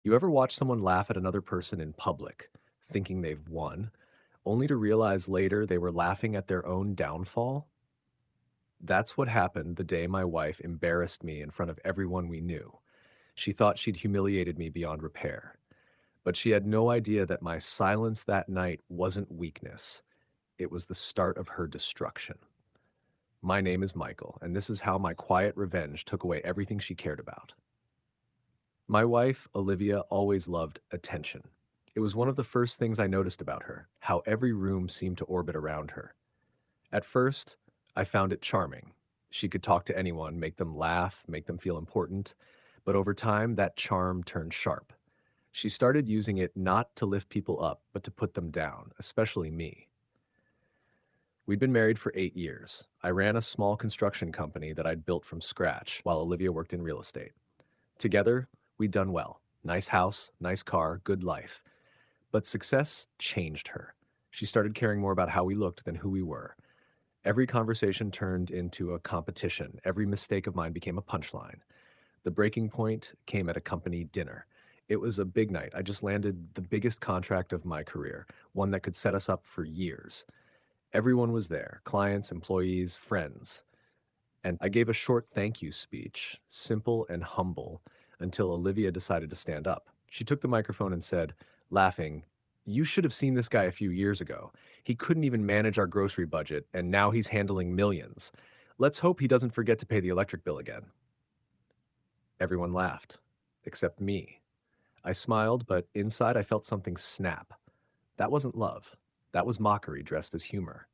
You ever watch someone laugh at another person in public, thinking they've won, only to realize later they were laughing at their own downfall? That's what happened the day my wife embarrassed me in front of everyone we knew. She thought she'd humiliated me beyond repair. But she had no idea that my silence that night wasn't weakness. It was the start of her destruction. My name is Michael, and this is how my quiet revenge took away everything she cared about. My wife, Olivia, always loved attention. It was one of the first things I noticed about her, how every room seemed to orbit around her. At first, I found it charming. She could talk to anyone, make them laugh, make them feel important. But over time, that charm turned sharp. She started using it not to lift people up, but to put them down, especially me. We'd been married for 8 years. I ran a small construction company that I'd built from scratch while Olivia worked in real estate. Together, we'd done well. Nice house, nice car, good life. But success changed her. She started caring more about how we looked than who we were. Every conversation turned into a competition. Every mistake of mine became a punchline. The breaking point came at a company dinner. It was a big night. I just landed the biggest contract of my career, one that could set us up for years. Everyone was there, clients, employees, friends. And I gave a short thank you speech, simple and humble, until Olivia decided to stand up. She took the microphone and said, laughing, "You should have seen this guy a few years ago. He couldn't even manage our grocery budget, and now he's handling millions. Let's hope he doesn't forget to pay the electric bill again." Everyone laughed, except me. I smiled, but inside I felt something snap. That wasn't love. That was mockery dressed as humor.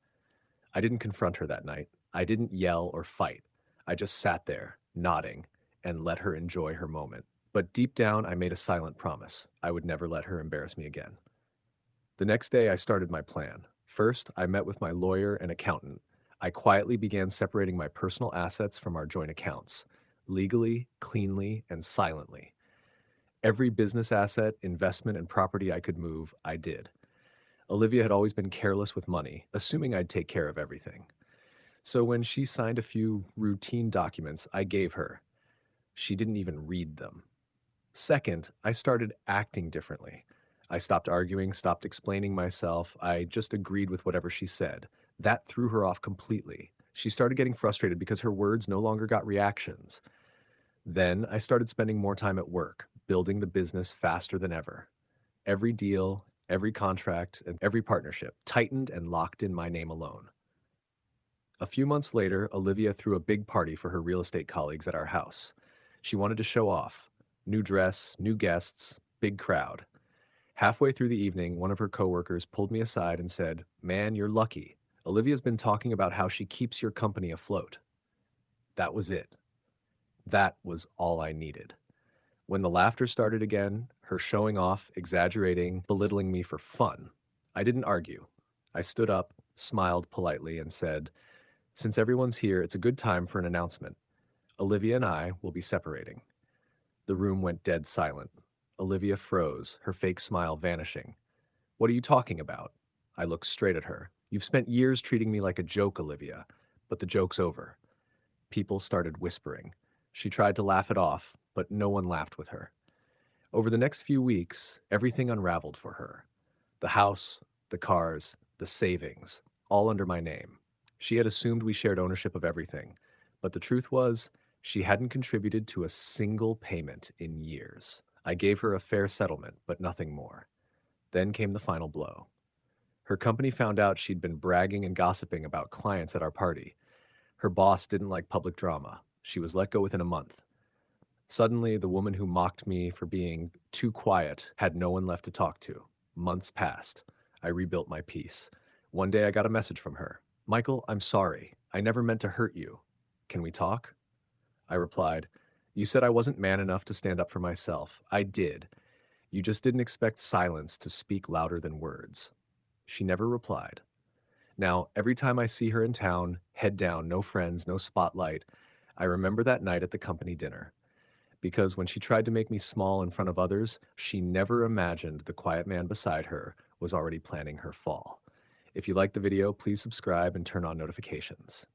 I didn't confront her that night. I didn't yell or fight. I just sat there, nodding, and let her enjoy her moment. But deep down, I made a silent promise. I would never let her embarrass me again. The next day, I started my plan. First, I met with my lawyer and accountant. I quietly began separating my personal assets from our joint accounts, legally, cleanly, and silently. Every business asset, investment, and property I could move, I did. Olivia had always been careless with money, assuming I'd take care of everything. So when she signed a few routine documents I gave her, she didn't even read them. Second, I started acting differently. I stopped arguing, stopped explaining myself. I just agreed with whatever she said. That threw her off completely. She started getting frustrated because her words no longer got reactions. Then I started spending more time at work, building the business faster than ever. Every deal, every contract, and every partnership tightened and locked in my name alone. A few months later, Olivia threw a big party for her real estate colleagues at our house. She wanted to show off. New dress, new guests, big crowd. Halfway through the evening, one of her coworkers pulled me aside and said, "Man, you're lucky. Olivia's been talking about how she keeps your company afloat." That was it. That was all I needed. When the laughter started again, her showing off, exaggerating, belittling me for fun, I didn't argue. I stood up, smiled politely, and said, "Since everyone's here, it's a good time for an announcement. Olivia and I will be separating." The room went dead silent. Olivia froze, her fake smile vanishing. "What are you talking about?" I looked straight at her. "You've spent years treating me like a joke, Olivia, but the joke's over." People started whispering. She tried to laugh it off, but no one laughed with her. Over the next few weeks, everything unraveled for her. The house, the cars, the savings, all under my name. She had assumed we shared ownership of everything, but the truth was, she hadn't contributed to a single payment in years. I gave her a fair settlement, but nothing more. Then came the final blow. Her company found out she'd been bragging and gossiping about clients at our party. Her boss didn't like public drama. She was let go within a month. Suddenly, the woman who mocked me for being too quiet had no one left to talk to. Months passed. I rebuilt my peace. One day I got a message from her. "Michael, I'm sorry. I never meant to hurt you. Can we talk?" I replied, "You said I wasn't man enough to stand up for myself. I did. You just didn't expect silence to speak louder than words." She never replied. Now, every time I see her in town, head down, no friends, no spotlight, I remember that night at the company dinner. Because when she tried to make me small in front of others, she never imagined the quiet man beside her was already planning her fall. If you liked the video, please subscribe and turn on notifications.